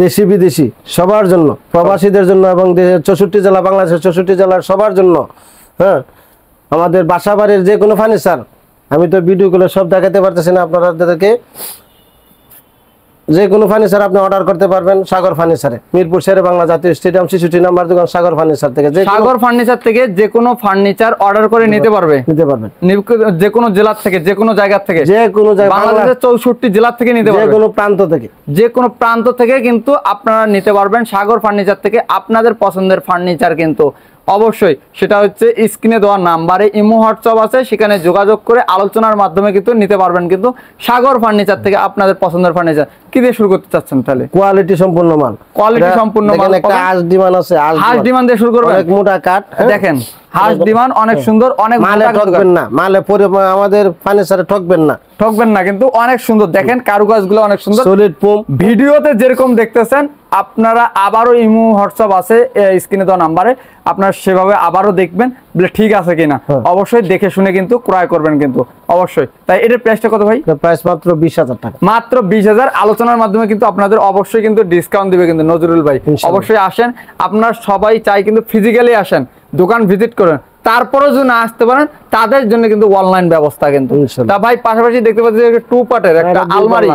দেশি বিদেশি সবার জন্য, প্রবাসীদের জন্য এবং 64 জেলা, বাংলাদেশের 64 জেলার সবার জন্য। হ্যাঁ, আমাদের বাসা বাড়ির যে কোনো ফার্নিচার, আমি তো ভিডিওগুলো সব দেখাতে পারতেছি না আপনাদেরকে, যে কোনো ফার্নিচার আপনি অর্ডার করতে পারবেন সাগর ফার্নিচারে, মিরপুর শেরে বাংলা জাতীয় স্টেডিয়াম 66 নাম্বার দোকান সাগর ফার্নিচার থেকে। সাগর ফার্নিচার থেকে যে কোনো ফার্নিচার অর্ডার করে নিতে পারবেন, যে কোনো জেলা থেকে, যে কোনো জায়গা থেকে, যে কোনো বাংলাদেশের 64 জেলা থেকে নিতে পারবেন, যে কোনো প্রান্ত থেকে কিন্তু আপনারা নিতে পারবেন সাগর ফার্নিচার থেকে আপনাদের পছন্দের ফার্নিচার। কিন্তু অবশ্যই সেটা হচ্ছে স্ক্রিনে দেওয়া নাম্বারে ইমো হোয়াটসঅ্যাপ আছে, সেখানে যোগাযোগ করে আলোচনার মাধ্যমে কিন্তু নিতে পারবেন কিন্তু সাগর ফার্নিচার থেকে আপনাদের পছন্দের ফার্নিচার। কি দিয়ে শুরু করতে চাচ্ছেন তাহলে? কোয়ালিটি সম্পূর্ণ মাল, কোয়ালিটি সম্পূর্ণ মাল। একটা হাঁস ডিমান্ড আছে, হাঁস ডিমান্ড দিয়ে শুরু করবেন। অনেক মোটা কাট, দেখেন হাঁস ডিমান্ড অনেক সুন্দর, অনেক মালে ঠকবেন না, মালে পরে আমাদের ফার্নিচারে ঠকবেন না, ঠকবেন না কিন্তু অনেক সুন্দর। দেখেন কারুকাজগুলো অনেক সুন্দর, সলিড ফোম। ভিডিওতে যেরকম দেখতেছেন আপনারা আবারও ইমো হোয়াটসঅ্যাপ আছে স্ক্রিনে দেওয়া নাম্বারে, আপনারা সেভাবে আবারও দেখবেন বলে ঠিক আছে কিনা, অবশ্যই দেখে শুনে কিন্তু ক্রয় করবেন কিন্তু অবশ্যই। তাই এটার প্রাইসটা কত ভাই? প্রাইস মাত্র 20,000 টাকা, মাত্র 20,000। আলোচনার মাধ্যমে কিন্তু আপনাদের অবশ্যই কিন্তু ডিসকাউন্ট দিবে কিন্তু নজরুল ভাই। অবশ্যই আসেন, আপনারা সবাই চাই কিন্তু ফিজিক্যালি আসেন, দোকান ভিজিট করেন, তারপরে যদি না আসতে পারেন তাদের জন্য কিন্তু অনলাইন ব্যবস্থা কিন্তু। তা ভাই পাশাপাশি দেখতে পাচ্ছি টু পার্টের একটা আলমারি,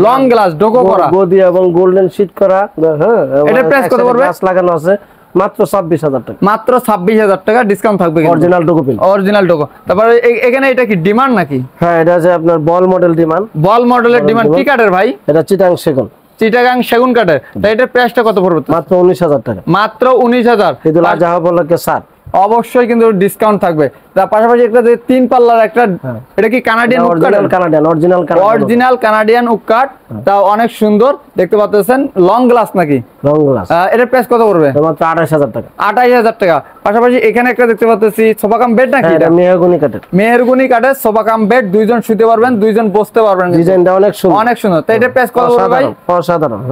লং গ্লাস ডোকো করা, গদি এবং গোল্ডেন শীট করা। হ্যাঁ, এটা প্রাইস কত পড়বে? গ্লাস লাগানো আছে, মাত্র 26,000 টাকা, মাত্র 26,000 টাকা ডিসকাউন্ট থাকবে। অরিজিনাল ডোকো পিন, অরিজিনাল ডোকো। তারপরে এখানে এটা কি ডিমান্ড নাকি? হ্যাঁ, এটা আছে আপনার বল মডেল ডিমান্ড। বল মডেলের ডিমান্ড কি কাঠের ভাই? এটা চিটাং সেগুন, চিটাগাং সেগুন কাঠের। তাই এটার প্রাইসটা কত পড়বে? মাত্র 19,000 টাকা, মাত্র 19,000। ঈদুল আজহা উপলক্ষে স্যার অবশ্যই কিন্তু ডিসকাউন্ট থাকবে। তার পাশাপাশি একটা যে 3 পাল্লার একটা, এটা কি কানাডিয়ান উড কাঠ? অরিজিনাল কানাডিয়ান উড কাঠ, তা অনেক সুন্দর দেখতে পাচ্ছেন। লং গ্লাস নাকি? Long glass. এটার প্রাইস কত পড়বে? মাত্র 28,000 টাকা, 28,000 টাকা। পাশাপাশি এখানে একটা দেখতে পাচ্ছি সোফা কাম বেড নাকি? এটা মেহগনি কাঠের, মেহগনি কাঠের সোফা কাম বেড, দুইজন শুতে পারবেন, দুইজন বসতে পারবেন। ডিজাইনটা অনেক সুন্দর, অনেক সুন্দর। তো এটার প্রাইস কত পড়বে ভাই? অসাধারণ।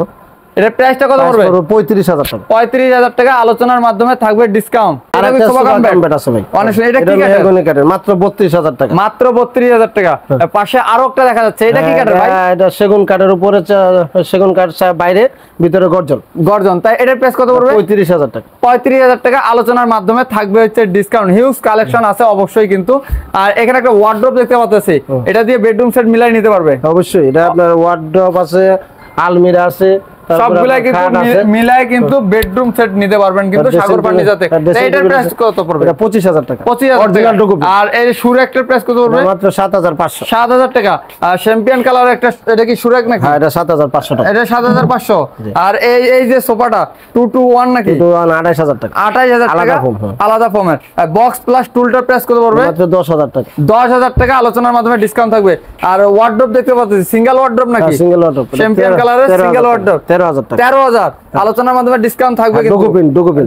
এটার প্রাইসটা কত পড়বে? 35,000 টাকা, 35,000 টাকা। আলোচনার মাধ্যমে থাকবে ডিসকাউন্ট। আর একটা সোফা কাম বেড আছে ভাই, অনেক সুন্দর। এটা কি মেহগনি কাঠের, মাত্র 32,000 টাকা, মাত্র 32,000 টাকা। পাশে আরো একটা দেখা যাচ্ছে, এটা কি কাঠের ভাই? এটা সেগুন কাঠের উপরে, সেগুন কাঠ বাইরে, ভিতরে গর্জন। তাই এটার প্রাইস কত পড়বে? 35,000 টাকা, 35,000 টাকা। আলোচনার মাধ্যমে থাকবে হচ্ছে ডিসকাউন্ট। হিউজ কালেকশন আছে অবশ্যই কিন্তু। আর এখানে একটা ওয়ার্ড্রপ দেখতে পাচ্ছি, এটা দিয়ে বেডরুম সেট মিলাই নিতে পারবে। অবশ্যই এটা আপনার ওয়ার্ড্রপ আছে, আলমিরা আছে, সবগুলাই কিন্তু মিলাই কিন্তু বেডরুম সেট নিতে পারবেন কিন্তু সাগর ফার্নিচার থেকে। এটার প্রাইস কত পড়বে? এটা 25,000 টাকা, 25,000 টাকা। আর এই সুরেকটার প্রাইস কত পড়বে? মাত্র 7,500, 7,000 টাকা। আর চ্যাম্পিয়ন কালার একটা, এটা কি সুরেক নাকি? হ্যাঁ, এটা 7,500 টাকা, এটা 7,500। আর এই যে সোফাটা 221 নাকি? 28,000 টাকা, 28,000 টাকা, আলাদা ফর্মের। বক্স প্লাস টুলটার প্রাইস কত পড়বে? মাত্র 10,000 টাকা, 10,000 টাকা। আলোচনার মাধ্যমে ডিসকাউন্ট থাকবে। আর ওয়ার্ড্রপ দেখতে পাচ্ছি, সিঙ্গেল ওয়ার্ড্রপ নাকি? সিঙ্গেল ওয়ার্ড্রপ, চ্যাম্পিয়ন কালারের সিঙ্গেল ওয়ার্ড্রপ 13,000 টাকা, 13,000। আলোচনার মাধ্যমে ডিসকাউন্ট থাকবে কিন্তু।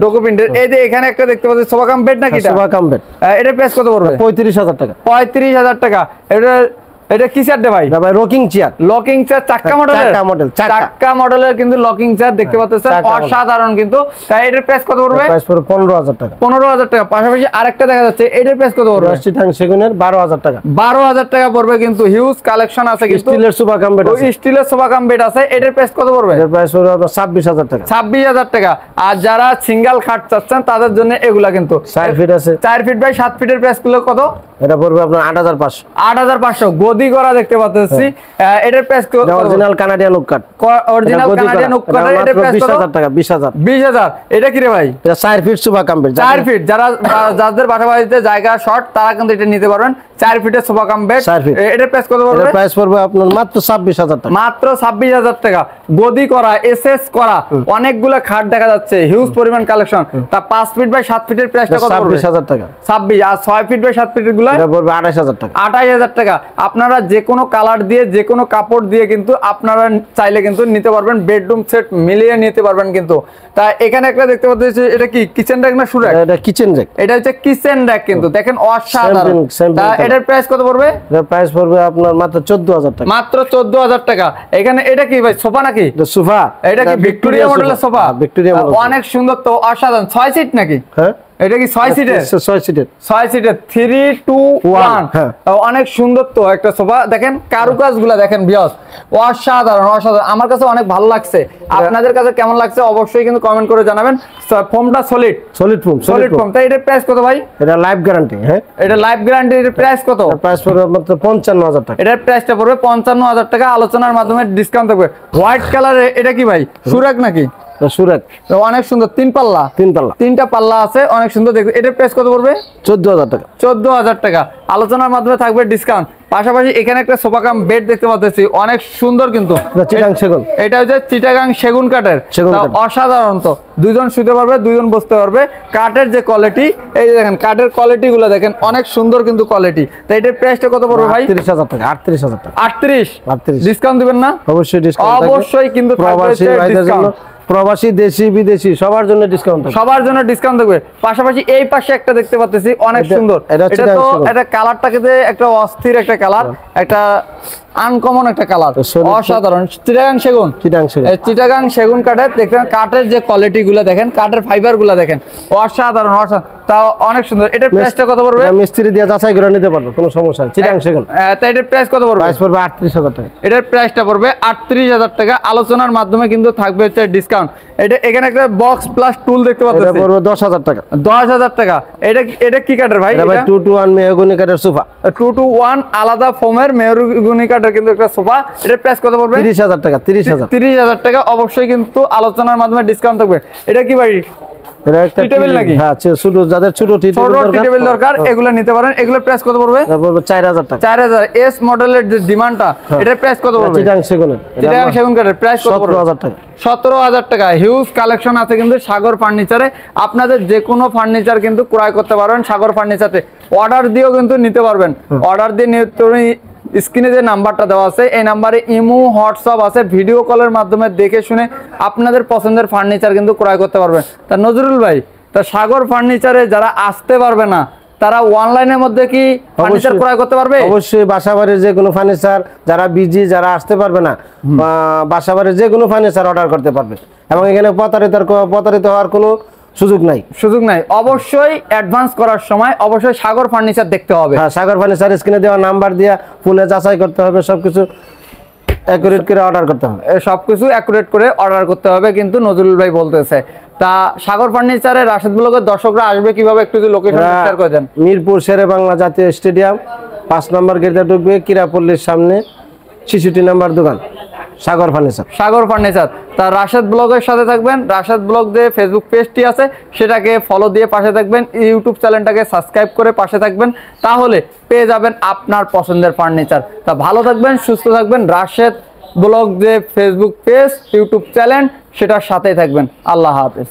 ডকুমেন্ট। এই যে এখানে একটা দেখতে পাচ্ছি সোফা কাম বেড নাকি? সোফা কাম বেড, এটার প্রাইস কত পড়বে? 35,000 টাকা, 35,000 টাকা। এটা কি চেয়ার ভাই? রকিং চেয়ার, লকিং চেয়ার, চাক্কা মডেলের কিন্তু লকিং চেয়ার দেখতে পাচ্ছেন, অসাধারণ কিন্তু। তাই এটার প্রাইস কত পড়বে? প্রাইস পড়বে 15,000 টাকা, 15,000 টাকা। পাশাপাশি আরেকটা দেখা যাচ্ছে, এটার প্রাইস কত পড়বে? চিটাং সেগুনের 12,000 টাকা, 12,000 টাকা পড়বে কিন্তু। হিউজ কালেকশন আছে কিন্তু। স্টিলের সোফা কাম বেড আছে, স্টিলের সোফা কাম বেড আছে। এটার প্রাইস কত পড়বে? এর প্রাইস পড়বে 26,000 টাকা, 26,000 টাকা। আর যারা সিঙ্গেল খাট চাচ্ছেন তাদের জন্য এগুলা কিন্তু 4 ফিট আছে, 4 ফিট বাই 7 ফিটের প্রাইস গুলো কত? এটা পড়বে আপনার 8,500, 8,500। গদি করা দেখতে পাচ্ছি। এটার প্রাইস কত? অরিজিনাল কানাডিয়ান উড কাঠ, অরিজিনাল কানাডিয়ান উড কাঠ। এটার প্রাইস কত? 20,000 টাকা, 20,000। 20,000। এটা কি রে ভাই? এটা 4 feet sofa cum bed, 4 feet. যাদের বাসা বাড়িতে জায়গা শর্ট তারা কিন্তু এটা নিতে পারবেন। 4 ফিটের সোফা কাম বেড। এটার প্রাইস কত পড়বে? এটার প্রাইস পড়বে আপনার মাত্র 26,000 টাকা, মাত্র 26,000 টাকা। গদি করা, এসএস করা, অনেকগুলো খাট দেখা যাচ্ছে, হিউজ পরিমাণ কালেকশন। তা 5 ফিট বাই 7 ফিটের প্রাইসটা কত পড়বে? 26,000 টাকা, 26। আর 6 ফিট বাই 7 ফিটের গুলো এটা পড়বে 28,000 টাকা, 28,000 টাকা। আপনারা যে কোনো কালার দিয়ে, যে কোনো কাপড় দিয়ে কিন্তু আপনারা চাইলে কিন্তু নিতে পারবেন, বেডরুম সেট মিলিয়ে নিতে পারবেন কিন্তু। তা এখানে একটা দেখতে পাচ্ছি, এটা কি কিচেন র‍্যাক না শুরু? এটা কিচেন র‍্যাক, এটা হচ্ছে কিচেন র‍্যাক কিন্তু। দেখেন অসাধারণ। তা এটার প্রাইস কত পড়বে? এর প্রাইস পড়বে আপনার মাত্র 14,000 টাকা, মাত্র 14,000 টাকা। এখানে এটা কি ভাই, সোফা নাকি? এটা সোফা, এটা কি ভিক্টোরিয়া মডেলের সোফা? ভিক্টোরিয়া মডেল, অনেক সুন্দর তো, অসাধারণ। 6 সিট নাকি? হ্যাঁ, এটা কি 6 সিটের? 6 সিটের 6 সিটের 3 2 1। হ্যাঁ। অনেক সুন্দর তো একটা সোফা, দেখেন কারুকাজগুলো দেখেন ভিউয়ার্স, অসাধারণ অসাধারণ। আমার কাছে অনেক ভালো লাগছে, আপনাদের কাছে কেমন লাগছে অবশ্যই কিন্তু কমেন্ট করে জানাবেন। ফোমটা সলিড ফোম। তাই এটার প্রাইস কত ভাই? এটা লাইফ গ্যারান্টি। হ্যাঁ, এটা লাইফ গ্যারান্টি। এর প্রাইস কত? প্রাইস পড়বে মাত্র 55000 টাকা। এটার প্রাইসটা পড়বে 55000 টাকা, আলোচনার মাধ্যমে ডিসকাউন্ট থাকবে। হোয়াইট কালারে এটা কি ভাই সুরাক নাকি? সুরাক, অনেক সুন্দর, 3 পাল্লা, 3টা পাল্লা আছে, অনেক সুন্দর দেখতে। এটার প্রাইস কত পড়বে? 14000 টাকা। 14000 টাকা, আলোচনার মাধ্যমে থাকবে ডিসকাউন্ট। পাশাপাশি এখানে একটা সোফা কাম বেড দেখতে পাচ্ছি, অনেক সুন্দর কিন্তু। চিটাং সেগুন, এটা হচ্ছে চিটাগাং সেগুন কাঠের, অসাধারণ তো। দুইজন শুতে পারবে, দুইজন বসতে পারবে। কাঠের যে কোয়ালিটি, এই যে দেখেন কাঠের কোয়ালিটি গুলো দেখেন, অনেক সুন্দর কিন্তু কোয়ালিটি। তো এটার প্রাইসটা কত পড়বে ভাই? 38000 টাকা। 38000 টাকা। 38 ডিসকাউন্ট দিবেন না? অবশ্যই ডিসকাউন্ট, অবশ্যই কিন্তু প্রবাসী ভাইদের জন্য, প্রবাসী দেশি বিদেশি সবার জন্য ডিসকাউন্ট, সবার জন্য ডিসকাউন্ট থাকবে। পাশাপাশি এই পাশে একটা দেখতে পাচ্ছি, অনেক সুন্দর। এটা তো এটা কালারটাকে যে একটা অস্থির একটা কালার, একটা আনকমন একটা কালার, অসাধারণ। চিটাগাং সেগুন কাঠের দেখেন, কাঠের যে কোয়ালিটি গুলো দেখেন, কাঠের ফাইবার গুলো দেখেন, অসাধারণ তাও অনেক সুন্দর। এটার প্রাইসটা কত পড়বে? মিস্ত্রি দিয়ে যাচাই করে নিতে পারবে, কোনো সমস্যা নেই। চিটাগাং সেগুন, তাই এটার প্রাইস কত পড়বে? প্রাইস পড়বে 38000 টাকা। এটার প্রাইসটা পড়বে 38000 টাকা, আলোচনার মাধ্যমে কিন্তু থাকবে হচ্ছে ডিসকাউন্ট। এটা এখানে একটা বক্স প্লাস টুল দেখতে পাচ্ছেন, এটা পড়বে 10000 টাকা। 10000 টাকা। এটা কি কাঠের ভাই? এটা ভাই 2 to 1 মেহগনি কাঠের সোফা। 2 to 1 আলাদা ফোমের মেহগনি কাঠের কিন্তু একটা সোফা। এটার প্রাইস কত পড়বে? 30000 টাকা। 30000 টাকা, অবশ্যই কিন্তু আলোচনার মাধ্যমে ডিসকাউন্ট থাকবে। এটা কি ভাই? এটা একটা টি টেবিল নাকি? হ্যাঁ, ছোট, যাদের ছোট টি টেবিল দরকার এগুলো নিতে পারেন। এগুলোর প্রাইস কত পড়বে? এটা পড়বে 4000 টাকা। 4000 এস মডেলের যে ডিমান্ডটা, এটার প্রাইস কত পড়বে? চিটাগাং সেগুনের, চিটাগাং সেগুন কাঠের প্রাইস কত পড়বে? 17000 টাকা। 17000 টাকা। হিউজ কালেকশন আছে কিন্তু সাগর ফার্নিচারে। আপনাদের যে কোনো ফার্নিচার কিন্তু ক্রয় করতে পারবেন সাগর ফার্নিচারে, অর্ডার দিয়েও কিন্তু নিতে পারবেন। অর্ডার দিয়ে স্ক্রিনে যে নাম্বারটা দেওয়া আছে, এই নাম্বারে ইমো হোয়াটসঅ্যাপ আছে, ভিডিও কলের মাধ্যমে দেখে শুনে আপনাদের পছন্দের ফার্নিচার কিন্তু ক্রয় করতে পারবেন। তা নজরুল ভাই, তা সাগর ফার্নিচারে যারা আসতে পারবে না, তারা অনলাইনের মধ্যে কি ফার্নিচার ক্রয় করতে পারবে? অবশ্যই বাসাবাড়ির যে কোনো ফার্নিচার, যারা বিজি, যারা আসতে পারবে না, বাসাবাড়ির যে কোনো ফার্নিচার অর্ডার করতে পারবে। এবং এখানে প্রতারিত হওয়ার কোনো সুযোগ নাই। অবশ্যই অ্যাডভান্স করার সময় অবশ্যই সাগর ফার্নিচার দেখতে হবে। হ্যাঁ, সাগর ফার্নিচার স্ক্রিনে দেওয়া নাম্বার দিয়ে ফোনে যাচাই করতে হবে, সবকিছু অ্যাকুরেট করে অর্ডার করতে হবে। সবকিছু অ্যাকুরেট করে অর্ডার করতে হবে কিন্তু নজরুল ভাই বলতেছে। তা সাগর ফার্নিচারে রাশেদ ব্লগের দর্শকরা আসবে কিভাবে, একটু যদি লোকেশন শেয়ার করে দেন। মিরপুর শেরে বাংলা জাতীয় স্টেডিয়াম 5 নম্বর গেটে ঢুকবে, কিরাপল্লীর সামনে 66 নম্বর দোকান, সাগর ফার্নিচার। তা রাশেদ ব্লগের সাথে থাকবেন। রাশেদ ব্লগ যে ফেসবুক পেজটি আছে সেটাকে ফলো দিয়ে পাশে থাকবেন, ইউটিউব চ্যানেলটাকে সাবস্ক্রাইব করে পাশে থাকবেন, তাহলে পেয়ে যাবেন আপনার পছন্দের ফার্নিচার। তা ভালো থাকবেন, সুস্থ থাকবেন। রাশেদ ব্লগ যে ফেসবুক পেজ, ইউটিউব চ্যানেল, সেটার সাথেই থাকবেন। আল্লাহ হাফেজ।